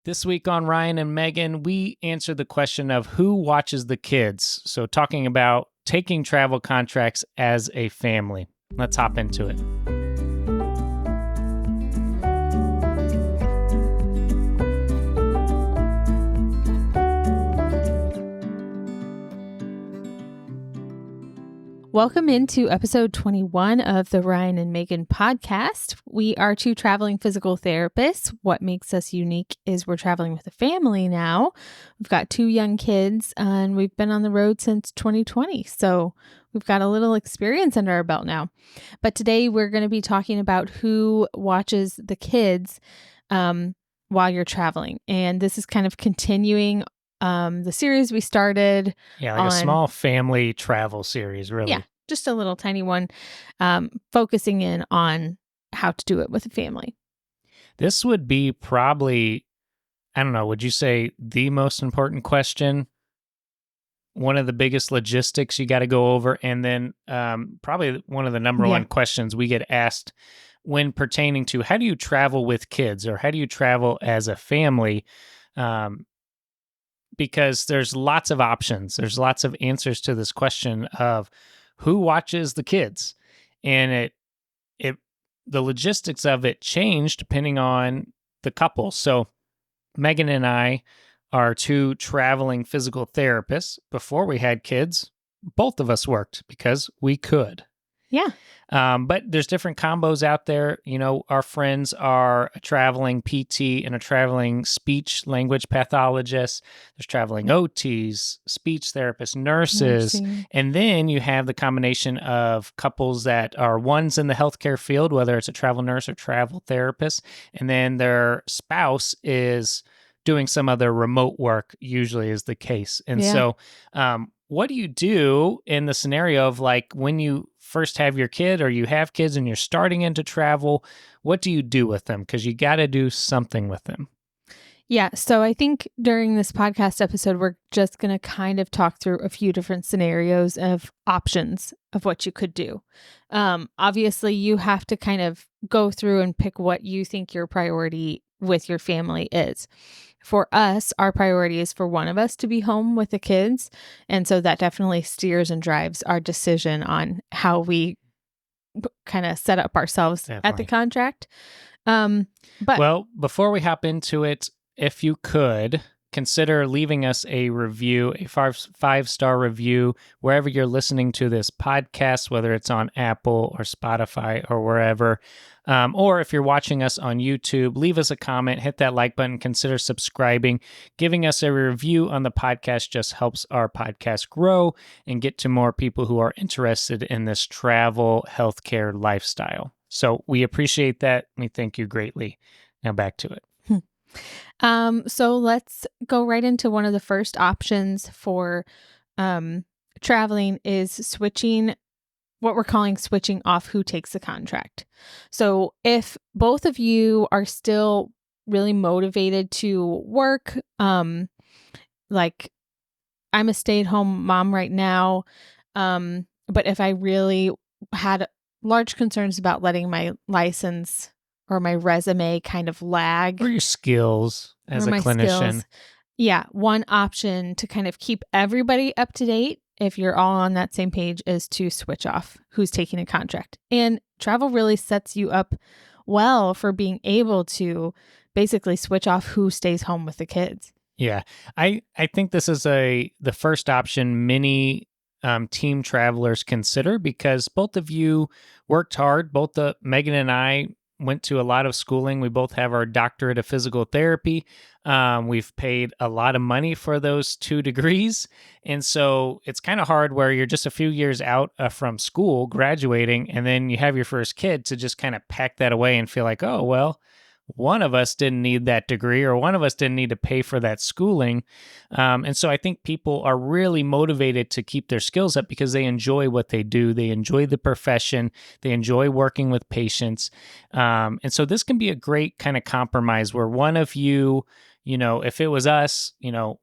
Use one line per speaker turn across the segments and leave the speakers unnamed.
This week on Ryan and Megan, we answer the question of who watches the kids. So talking about taking travel contracts as a family. Let's hop into it.
Welcome into episode 21 of the Ryan and Megan podcast. We are two traveling physical therapists. What makes us unique is we're traveling with a family now. We've got two young kids and we've been on the road since 2020. So we've got a little experience under our belt now. But today we're going to be talking about who watches the kids while you're traveling. And this is kind of continuing the series we started.
Yeah, like a small family travel series, really.
Yeah, just a little tiny one, focusing in on how to do it with a family.
This would be probably, I don't know, would you say the most important question? One of the biggest logistics you got to go over, and then probably one of the number one questions we get asked when pertaining to how do you travel with kids or how do you travel as a family? Because there's lots of options. There's lots of answers to this question of who watches the kids. And the logistics of it change depending on the couple. So Megan and I are two traveling physical therapists. Before we had kids, both of us worked because we could.
Yeah.
But there's different combos out there. You know, our friends are a traveling PT and a traveling speech language pathologist. There's traveling OTs, speech therapists, nurses. And then you have the combination of couples that are one's in the healthcare field, whether it's a travel nurse or travel therapist, and then their spouse is doing some other remote work, usually is the case. And so what do you do in the scenario of like when you first have your kid or you have kids and you're starting into travel? What do you do with them? Because you got to do something with them.
Yeah. So I think during this podcast episode, we're just going to kind of talk through a few different scenarios of options of what you could do. Obviously, you have to kind of go through and pick what you think your priority with your family is. For us, our priority is for one of us to be home with the kids. And so that definitely steers and drives our decision on how we kind of set up ourselves at the contract.
Well, before we hop into it, if you could consider leaving us a review, a five-star review, wherever you're listening to this podcast, whether it's on Apple or Spotify or wherever. Or if you're watching us on YouTube, leave us a comment, hit that like button, consider subscribing. Giving us a review on the podcast just helps our podcast grow and get to more people who are interested in this travel, healthcare lifestyle. So we appreciate that. We thank you greatly. Now back to it.
So let's go right into one of the first options for traveling is switching, what we're calling switching off who takes the contract. So if both of you are still really motivated to work, like I'm a stay-at-home mom right now, but if I really had large concerns about letting my license or my resume kind of lag.
Or your skills as a clinician.
Yeah. One option to kind of keep everybody up to date, if you're all on that same page, is to switch off who's taking a contract. And travel really sets you up well for being able to basically switch off who stays home with the kids.
Yeah. I think this is the first option many team travelers consider because both of you worked hard. Both Megan and I went to a lot of schooling. We both have our doctorate of physical therapy. We've paid a lot of money for those 2 degrees. And so it's kind of hard where you're just a few years out from school, graduating, and then you have your first kid to just kind of pack that away and feel like, oh, well, one of us didn't need that degree or one of us didn't need to pay for that schooling. And so I think people are really motivated to keep their skills up because they enjoy what they do. They enjoy the profession. They enjoy working with patients. And so this can be a great kind of compromise where one of you, if it was us,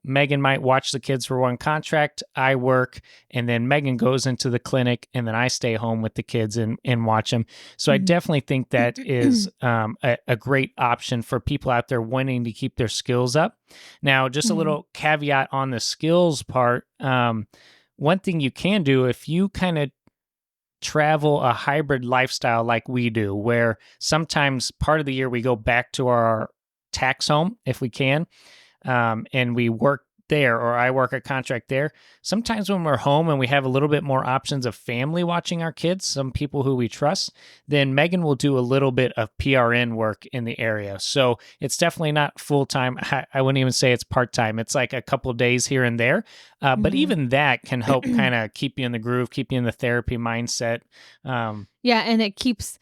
Megan might watch the kids for one contract, I work, and then Megan goes into the clinic, and then I stay home with the kids and watch them. So I definitely think that is a great option for people out there wanting to keep their skills up. Now, just a little caveat on the skills part. One thing you can do if you kind of travel a hybrid lifestyle like we do, where sometimes part of the year we go back to our tax home if we can, and we work there, or I work a contract there. Sometimes when we're home and we have a little bit more options of family watching our kids, some people who we trust, then Megan will do a little bit of PRN work in the area. So it's definitely not full time. I wouldn't even say it's part time. It's like a couple of days here and there. But even that can help kind of keep you in the groove, keep you in the therapy mindset.
Yeah, and it keeps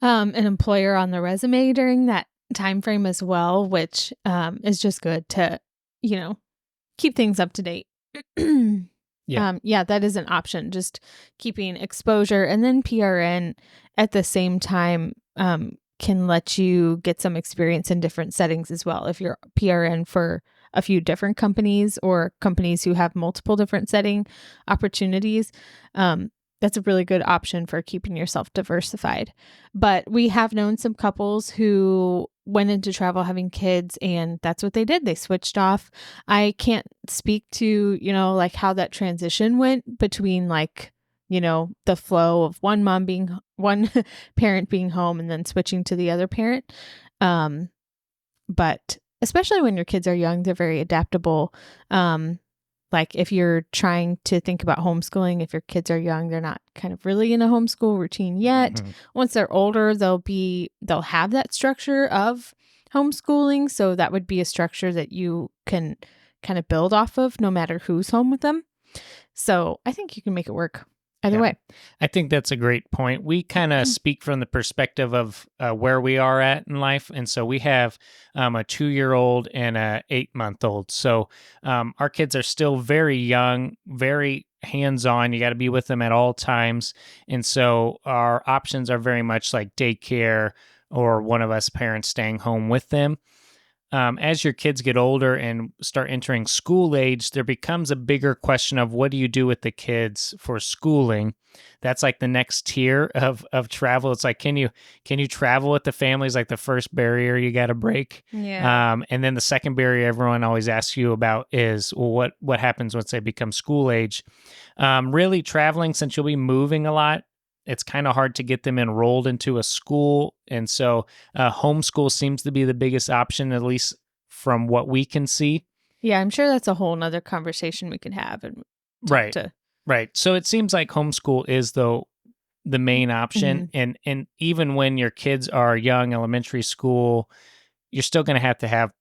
an employer on the resume during that time frame as well, which is just good to, keep things up to date. Yeah, that is an option. Just keeping exposure, and then PRN at the same time can let you get some experience in different settings as well. If you're PRN for a few different companies or companies who have multiple different setting opportunities, that's a really good option for keeping yourself diversified. But we have known some couples who went into travel having kids, and that's what they did. They switched off. I can't speak to, like how that transition went between the flow of one parent being home and then switching to the other parent. But especially when your kids are young, they're very adaptable. Like if you're trying to think about homeschooling, if your kids are young, they're not kind of really in a homeschool routine yet. Once they're older, they'll have that structure of homeschooling. So that would be a structure that you can kind of build off of no matter who's home with them. So I think you can make it work either way.
I think that's a great point. We kind of speak from the perspective of where we are at in life. And so we have a 2-year-old and a 8-month-old. So our kids are still very young, very hands-on. You got to be with them at all times. And so our options are very much like daycare or one of us parents staying home with them. As your kids get older and start entering school age, there becomes a bigger question of what do you do with the kids for schooling? That's like the next tier of travel. It's like, can you travel with the families? Like the first barrier you got to break.
Yeah.
And then the second barrier everyone always asks you about is, well, what happens once they become school age? Really traveling, since you'll be moving a lot, it's kind of hard to get them enrolled into a school. And so homeschool seems to be the biggest option, at least from what we can see.
Yeah, I'm sure that's a whole nother conversation we could have. And
Right. So it seems like homeschool is, though, the main option. And even when your kids are young, elementary school, you're still going to have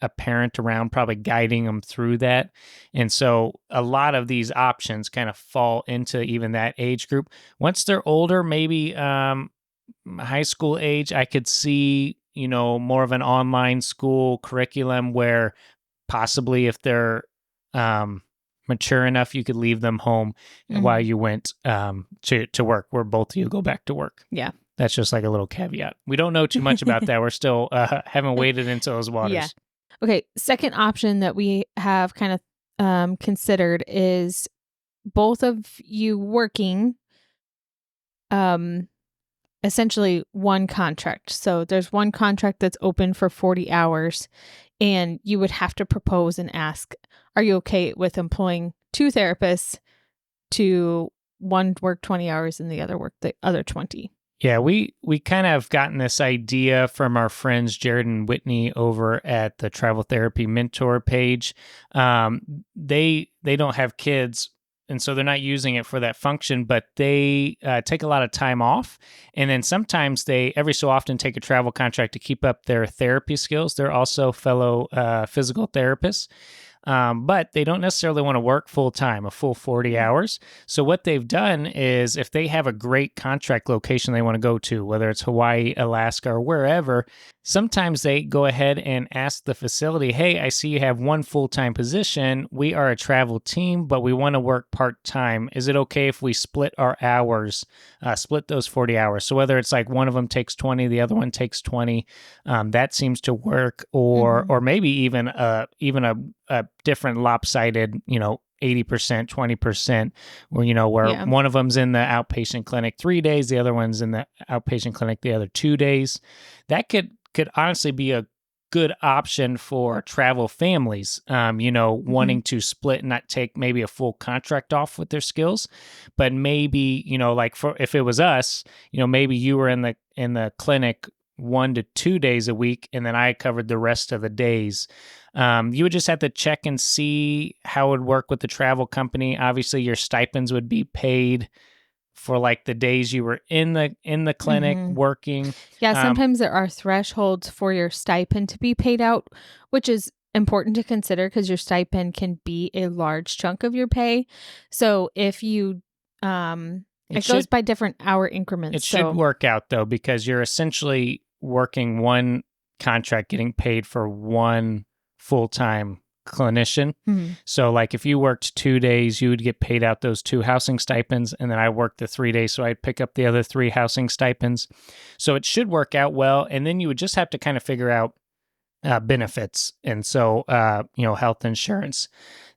a parent around probably guiding them through that. And so a lot of these options kind of fall into even that age group. Once they're older, maybe high school age, I could see, more of an online school curriculum where possibly if they're mature enough, you could leave them home while you went to work, where both of you go back to work.
Yeah.
That's just like a little caveat. We don't know too much about that. We're still haven't waded into those waters.
Yeah. Okay. Second option that we have kind of considered is both of you working essentially one contract. So there's one contract that's open for 40 hours, and you would have to propose and ask, are you okay with employing 2 therapists to one work 20 hours and the other work the other 20?
Yeah, we kind of gotten this idea from our friends Jared and Whitney over at the Travel Therapy Mentor page. They don't have kids, and so they're not using it for that function, but they take a lot of time off. And then sometimes they, every so often, take a travel contract to keep up their therapy skills. They're also fellow physical therapists. But they don't necessarily want to work full time, a full 40 hours. So what they've done is, if they have a great contract location they want to go to, whether it's Hawaii, Alaska, or wherever, sometimes they go ahead and ask the facility, hey, I see you have one full-time position. We are a travel team, but we want to work part-time. Is it okay if we split our hours, split those 40 hours? So whether it's like one of them takes 20, the other one takes 20, that seems to work. Or maybe even a different lopsided, 80%, 20%, where
Yeah.
one of them's in the outpatient clinic 3 days, the other one's in the outpatient clinic the other 2 days. That could honestly be a good option for travel families, wanting to split and not take maybe a full contract off with their skills, but maybe, like for if it was us, maybe you were in the clinic 1 to 2 days a week, and then I covered the rest of the days. You would just have to check and see how it would work with the travel company. Obviously, your stipends would be paid for like the days you were in the clinic working.
Yeah, sometimes there are thresholds for your stipend to be paid out, which is important to consider because your stipend can be a large chunk of your pay. So if you, it goes by different hour increments.
It should work out though, because you're essentially working one contract, getting paid for one full-time clinician. So like if you worked 2 days, you would get paid out those 2 housing stipends, and then I worked the 3 days, so I'd pick up the other 3 housing stipends. So it should work out well, and then you would just have to kind of figure out benefits, and so health insurance,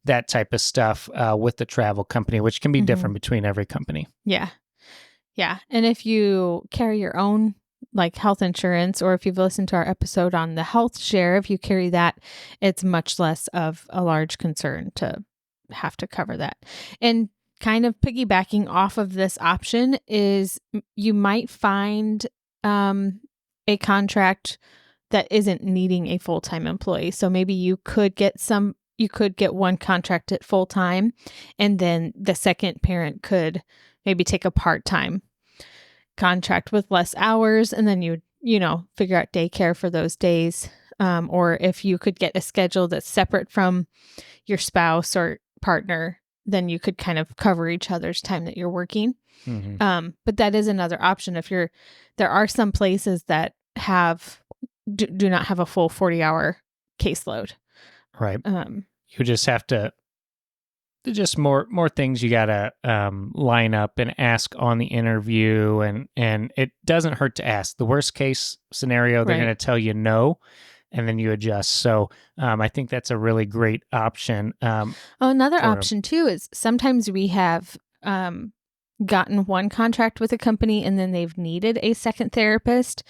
that type of stuff with the travel company, which can be different between every company.
Yeah. And if you carry your own like health insurance, or if you've listened to our episode on the health share, if you carry that, it's much less of a large concern to have to cover that. And kind of piggybacking off of this option is you might find a contract that isn't needing a full-time employee. So maybe you could get one contract at full-time, and then the second parent could maybe take a part-time contract with less hours, and then you figure out daycare for those days. Or if you could get a schedule that's separate from your spouse or partner, then you could kind of cover each other's time that you're working. But that is another option. There are some places that do not have a full 40-hour caseload.
Right. You just have to, just more things you gotta line up and ask on the interview, and it doesn't hurt to ask. The worst case scenario, they're going to tell you no, and then you adjust. So I think that's a really great option.
Another option too is sometimes we have gotten one contract with a company, and then they've needed a second therapist.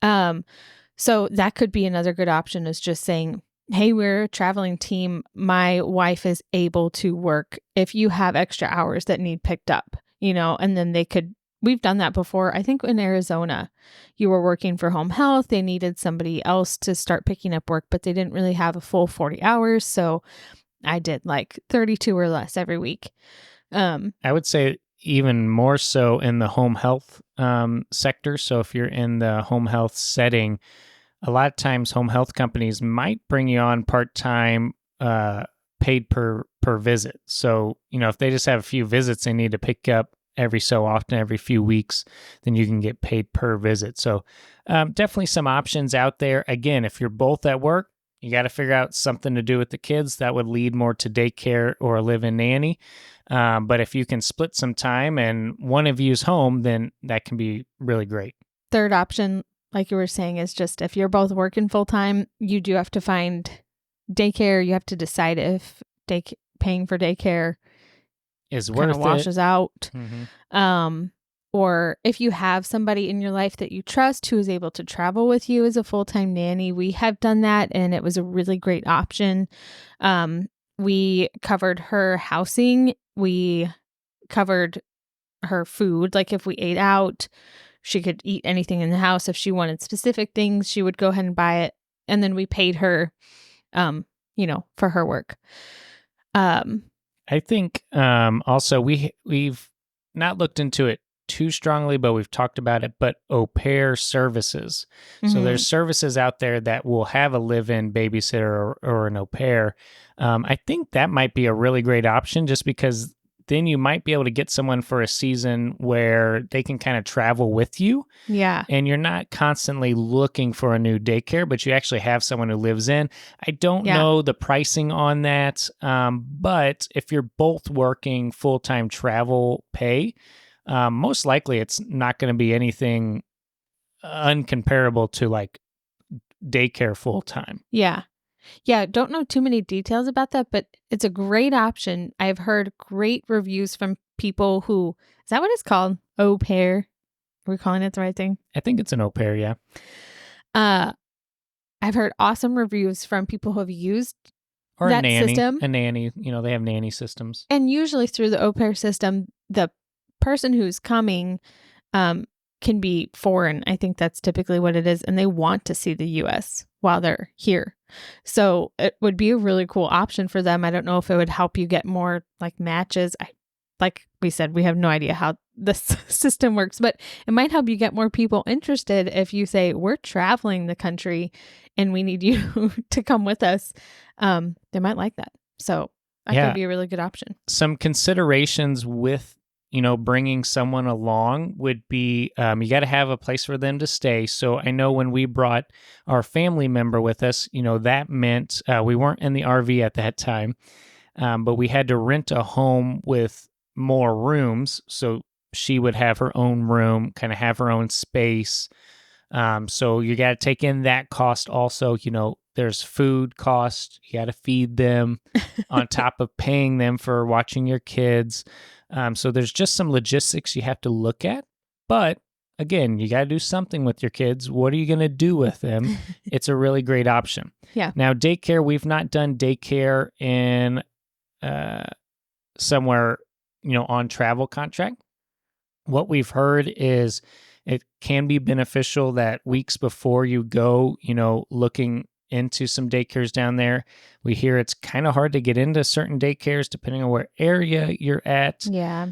So that could be another good option, is just saying, hey, we're a traveling team. My wife is able to work if you have extra hours that need picked up, and then we've done that before. I think in Arizona, you were working for home health. They needed somebody else to start picking up work, but they didn't really have a full 40 hours. So I did like 32 or less every week.
I would say even more so in the home health sector. So if you're in the home health setting, a lot of times home health companies might bring you on part-time, paid per visit. So, if they just have a few visits they need to pick up every so often, every few weeks, then you can get paid per visit. So definitely some options out there. Again, if you're both at work, you got to figure out something to do with the kids that would lead more to daycare or a live-in nanny. But if you can split some time and one of you's home, then that can be really great.
Third option, like you were saying, is just if you're both working full-time, you do have to find daycare. You have to decide if paying for daycare
is worth it.
Washes out. Or if you have somebody in your life that you trust who is able to travel with you as a full-time nanny. We have done that, and it was a really great option. We covered her housing. We covered her food. Like if we ate out, she could eat anything in the house. If she wanted specific things, she would go ahead and buy it. And then we paid her, for her work.
I think also we've not looked into it too strongly, but we've talked about it, but Opare services. So there's services out there that will have a live-in babysitter or an au pair. I think that might be a really great option, just because then you might be able to get someone for a season where they can kind of travel with you.
Yeah.
And you're not constantly looking for a new daycare, but you actually have someone who lives in. I don't
Yeah.
know the pricing on that, but if you're both working full-time travel pay, most likely it's not going to be anything uncomparable to like daycare full-time.
Yeah. Yeah, don't know too many details about that, but it's a great option. I've heard great reviews from people who, is that what it's called? Au pair. Are we calling it the right thing?
I think it's an au pair, yeah.
I've heard awesome reviews from people who have used
Or
that system.
a nanny, they have nanny systems.
And usually through the au pair system, the person who's coming can be foreign. I think that's typically what it is. And they want to see the US while they're here. So it would be a really cool option for them. I don't know if it would help you get more like matches. Like we said, we have no idea how this system works, but it might help you get more people interested if you say, we're traveling the country and we need you to come with us. They might like that. So that could be a really good option.
Some considerations with bringing someone along would be you got to have a place for them to stay. So I know when we brought our family member with us, that meant we weren't in the RV at that time, but we had to rent a home with more rooms. So she would have her own room, kind of have her own space. So you got to take in that cost also. There's food cost. You got to feed them on top of paying them for watching your kids. So there's just some logistics you have to look at. But again, you got to do something with your kids. What are you going to do with them? It's a really great option.
Yeah.
Now, daycare, we've not done daycare in somewhere, on travel contract. What we've heard is it can be beneficial that weeks before you go, looking into some daycares down there. We hear it's kind of hard to get into certain daycares depending on where area you're at.
Yeah.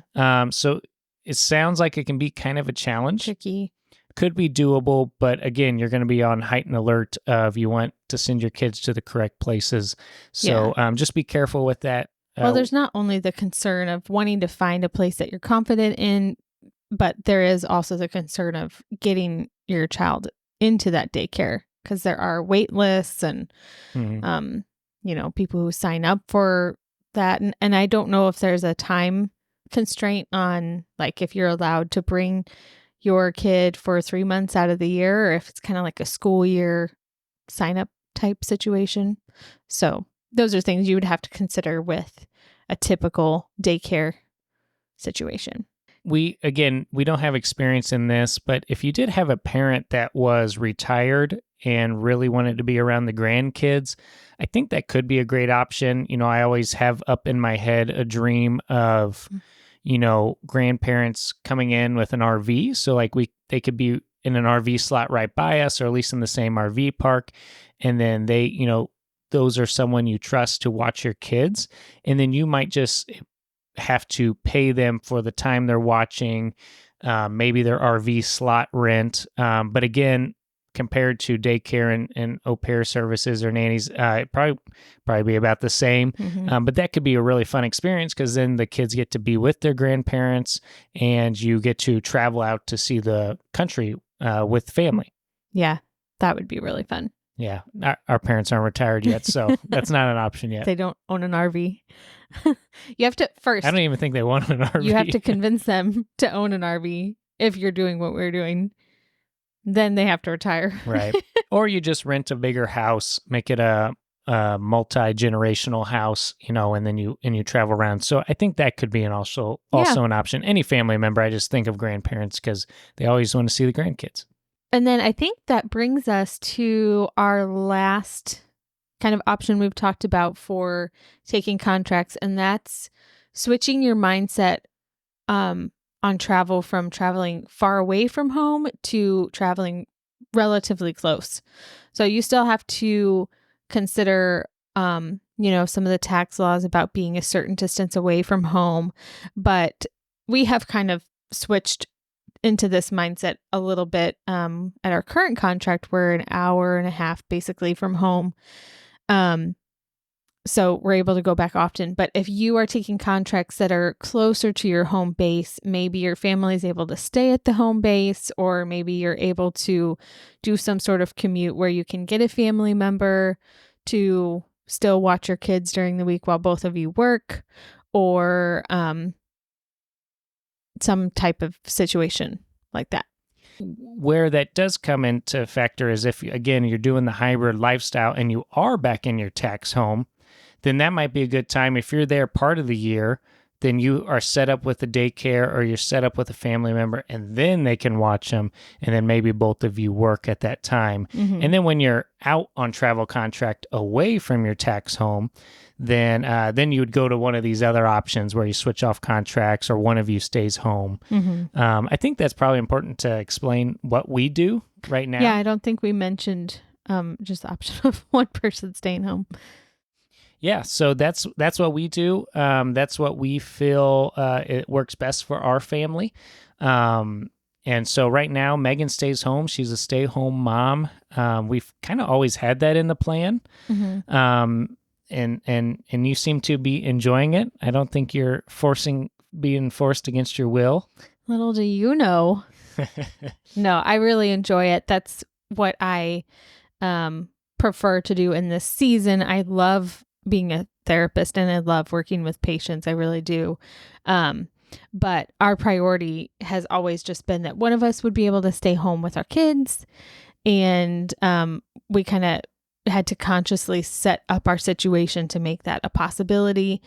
So it sounds like it can be kind of a challenge.
Tricky.
Could be doable, but again, you're going to be on heightened alert of you want to send your kids to the correct places. So just be careful with that.
Well, there's not only the concern of wanting to find a place that you're confident in, but there is also the concern of getting your child into that daycare because there are wait lists and, people who sign up for that. And I don't know if there's a time constraint on like if you're allowed to bring your kid for 3 months out of the year or if it's kind of like a school year sign up type situation. So those are things you would have to consider with a typical daycare situation.
We don't have experience in this, but if you did have a parent that was retired and really wanted to be around the grandkids, I think that could be a great option. I always have up in my head a dream of, grandparents coming in with an RV. So like they could be in an RV slot right by us, or at least in the same RV park. And then they, those are someone you trust to watch your kids. And then you might just have to pay them for the time they're watching, maybe their RV slot rent. But again, compared to daycare and au pair services or nannies, it probably be about the same. But that could be a really fun experience because then the kids get to be with their grandparents and you get to travel out to see the country with family.
Yeah, that would be really fun.
Yeah, our parents aren't retired yet, so that's not an option yet.
They don't own an RV. You have to first.
I don't even think they want an RV.
You have to convince them to own an RV if you're doing what we're doing. Then they have to retire.
Right. Or you just rent a bigger house, make it a multi-generational house, and then you travel around. So I think that could be also an option. Any family member, I just think of grandparents because they always want to see the grandkids.
And then I think that brings us to our last kind of option we've talked about for taking contracts, and that's switching your mindset on travel from traveling far away from home to traveling relatively close. So you still have to consider, some of the tax laws about being a certain distance away from home, but we have kind of switched into this mindset a little bit. At our current contract, we're an hour and a half basically from home. So we're able to go back often. But if you are taking contracts that are closer to your home base, maybe your family is able to stay at the home base, or maybe you're able to do some sort of commute where you can get a family member to still watch your kids during the week while both of you work, or some type of situation like that.
Where that does come into factor is if, again, you're doing the hybrid lifestyle and you are back in your tax home, then that might be a good time. If you're there part of the year, then you are set up with a daycare or you're set up with a family member, and then they can watch them, and then maybe both of you work at that time.
Mm-hmm.
And then when you're out on travel contract away from your tax home, then you would go to one of these other options where you switch off contracts or one of you stays home.
Mm-hmm.
I think that's probably important to explain what we do right now.
Yeah, I don't think we mentioned just the option of one person staying home.
Yeah, so that's what we do. That's what we feel it works best for our family. And so right now, Megan stays home. She's a stay-home mom. We've kind of always had that in the plan.
Mm-hmm.
And you seem to be enjoying it. I don't think you're being forced against your will.
Little do you know. No, I really enjoy it. That's what I prefer to do in this season. I love being a therapist and I love working with patients. I really do. But our priority has always just been that one of us would be able to stay home with our kids. And we kind of had to consciously set up our situation to make that a possibility.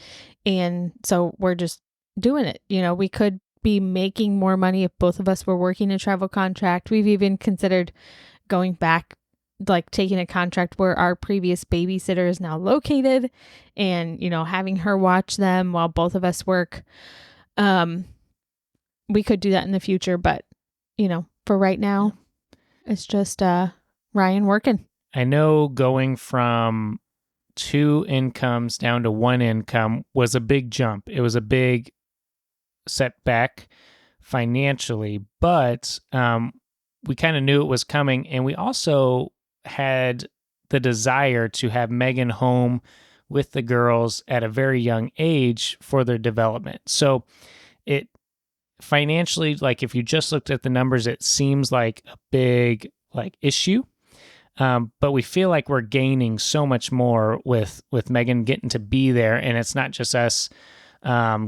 And so we're just doing it. You know, we could be making more money if both of us were working a travel contract. We've even considered going back, like taking a contract where our previous babysitter is now located and, you know, having her watch them while both of us work. We could do that in the future, but, you know, for right now, it's just Ryan working.
I know going from 2 incomes down to 1 income was a big jump. It was a big setback financially, but we kind of knew it was coming. And we also had the desire to have Megan home with the girls at a very young age for their development. So it financially, like if you just looked at the numbers, it seems like a big issue. But we feel like we're gaining so much more with Megan getting to be there, and it's not just us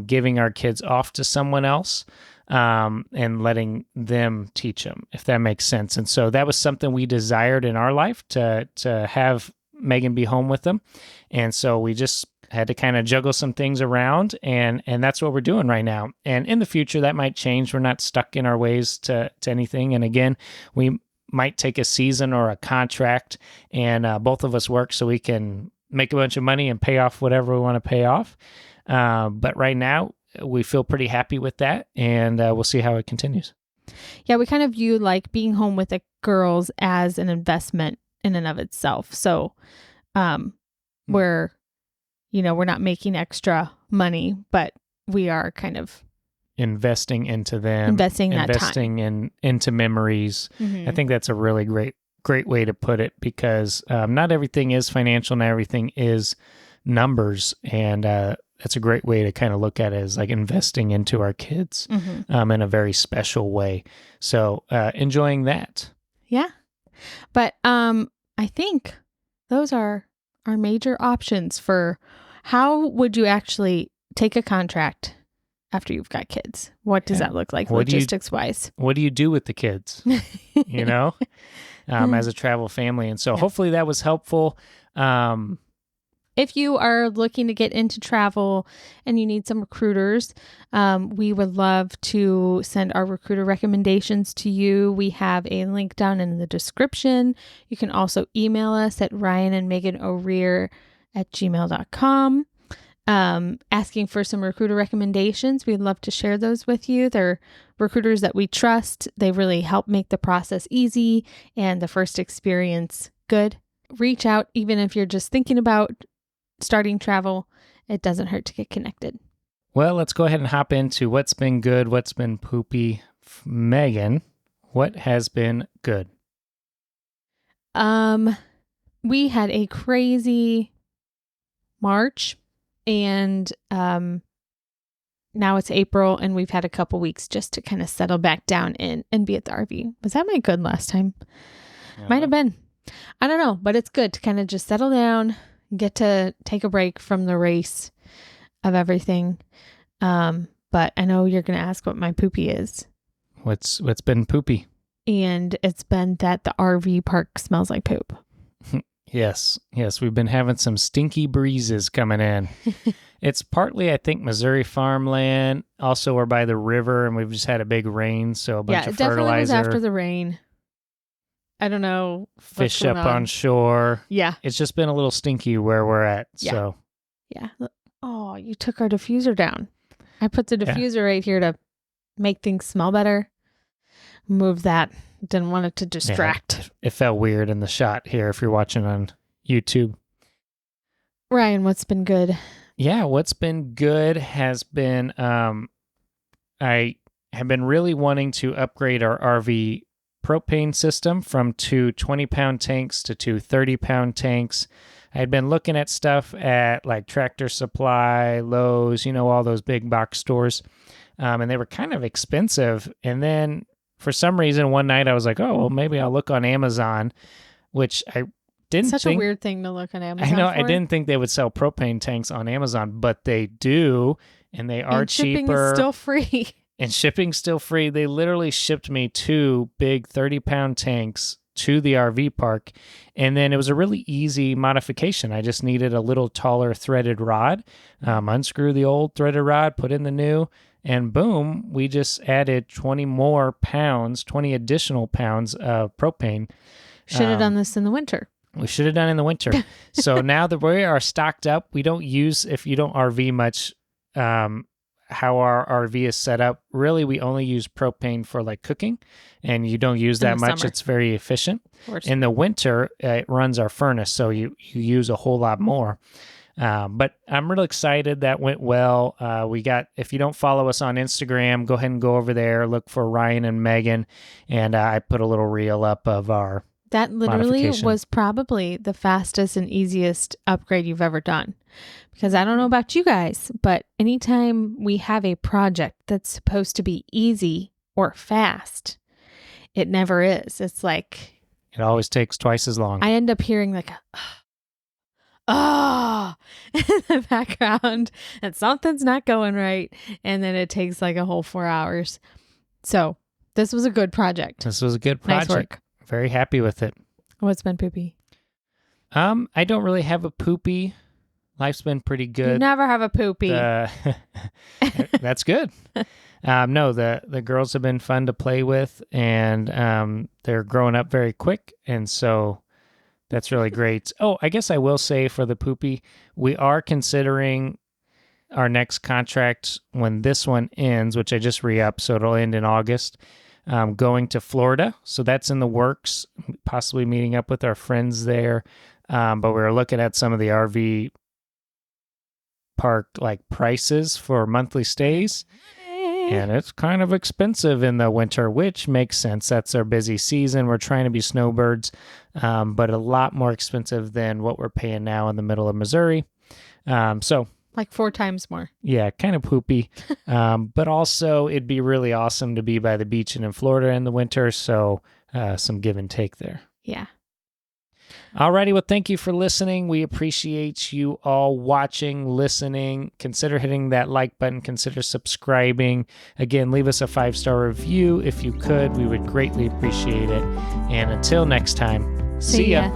giving our kids off to someone else and letting them teach them, if that makes sense. And so that was something we desired in our life, to have Megan be home with them. And so we just had to kind of juggle some things around, and that's what we're doing right now. And in the future, that might change. We're not stuck in our ways to anything. And again, we might take a season or a contract and both of us work so we can make a bunch of money and pay off whatever we want to pay off. But right now, we feel pretty happy with that, and we'll see how it continues.
Yeah, we kind of view like being home with the girls as an investment in and of itself. So we're, you know, we're not making extra money, but we are kind of
investing into them,
investing that
time into memories.
Mm-hmm.
I think that's a really great way to put it, because not everything is financial, not everything is numbers, and that's a great way to kind of look at it, as like investing into our kids in a very special way. So enjoying that.
Yeah. But I think those are our major options for how would you actually take a contract after you've got kids. What does that look like logistics wise?
What do you do with the kids, you know, as a travel family? And so hopefully that was helpful.
If you are looking to get into travel and you need some recruiters, we would love to send our recruiter recommendations to you. We have a link down in the description. You can also email us at ryanandmeganorear@gmail.com. Asking for some recruiter recommendations. We'd love to share those with you. They're recruiters that we trust. They really help make the process easy and the first experience good. Reach out even if you're just thinking about starting travel. It doesn't hurt to get connected.
Well, let's go ahead and hop into what's been good, what's been poopy. Megan, what has been good?
We had a crazy March, and now it's April, and we've had a couple weeks just to kind of settle back down in and be at the RV. Was that my good last time? Might have been. I don't know, but it's good to kind of just settle down, get to take a break from the race of everything. But I know you're going to ask what my poopy is.
What's been poopy?
And it's been that the RV park smells like poop.
Yes, we've been having some stinky breezes coming in. It's partly, I think, Missouri farmland. Also, we're by the river, and we've just had a big rain, so a bunch of fertilizer. Yeah, it definitely was
after the rain. I don't know.
Fish up on shore.
Yeah.
It's just been a little stinky where we're at.
Yeah.
So.
Yeah. Oh, you took our diffuser down. I put the diffuser right here to make things smell better. Move that. Didn't want it to distract.
Yeah, it felt weird in the shot here if you're watching on YouTube.
Ryan, what's been good?
Yeah, what's been good has been I have been really wanting to upgrade our RV propane system from 2 20-pound tanks to 2 30-pound tanks. I had been looking at stuff at like Tractor Supply, Lowe's, all those big box stores, and they were kind of expensive. And then for some reason, one night I was like, oh, well, maybe I'll look on Amazon, which I didn't think.
Such a weird thing to look on Amazon.
I know,
for.
I didn't think they would sell propane tanks on Amazon, but they do, and they are cheaper.
Shipping is still free.
And shipping's still free. They literally shipped me 2 big 30-pound tanks to the RV park, and then it was a really easy modification. I just needed a little taller threaded rod, unscrew the old threaded rod, put in the new, and boom, we just added 20 additional pounds of propane.
Should have done this in the winter.
We should have done in the winter. So now that we are stocked up, we don't use, if you don't RV much, how our RV is set up, really we only use propane for like cooking, and you don't use that much. It's very efficient. In the winter, it runs our furnace, so you use a whole lot more. But I'm really excited. That went well. If you don't follow us on Instagram, go ahead and go over there, look for Ryan and Megan, and I put a little reel up of our
That literally was probably the fastest and easiest upgrade you've ever done. Because I don't know about you guys, but anytime we have a project that's supposed to be easy or fast, it never is. It's like...
It always takes twice as long.
I end up hearing like, in the background, and something's not going right. And then it takes like a whole 4 hours. So this was a good project.
This was a good project.
Nice work.
Very happy with it.
What's been poopy?
I don't really have a poopy. Life's been pretty good.
You never have a poopy.
That's good. No, the girls have been fun to play with, and they're growing up very quick, and so that's really great. Oh, I guess I will say for the poopy, we are considering our next contract when this one ends, which I just re-upped, so it'll end in August. Going to Florida, so that's in the works, possibly meeting up with our friends there, but we were looking at some of the RV park like prices for monthly stays, and it's kind of expensive in the winter, which makes sense. That's our busy season. We're trying to be snowbirds, but a lot more expensive than what we're paying now in the middle of Missouri. So
like 4 times more.
Yeah, kind of poopy. But also it'd be really awesome to be by the beach and in Florida in the winter. So some give and take there.
Yeah.
Alrighty. Well, thank you for listening. We appreciate you all watching, listening. Consider hitting that like button. Consider subscribing. Again, leave us a 5-star review if you could. We would greatly appreciate it. And until next time, see ya.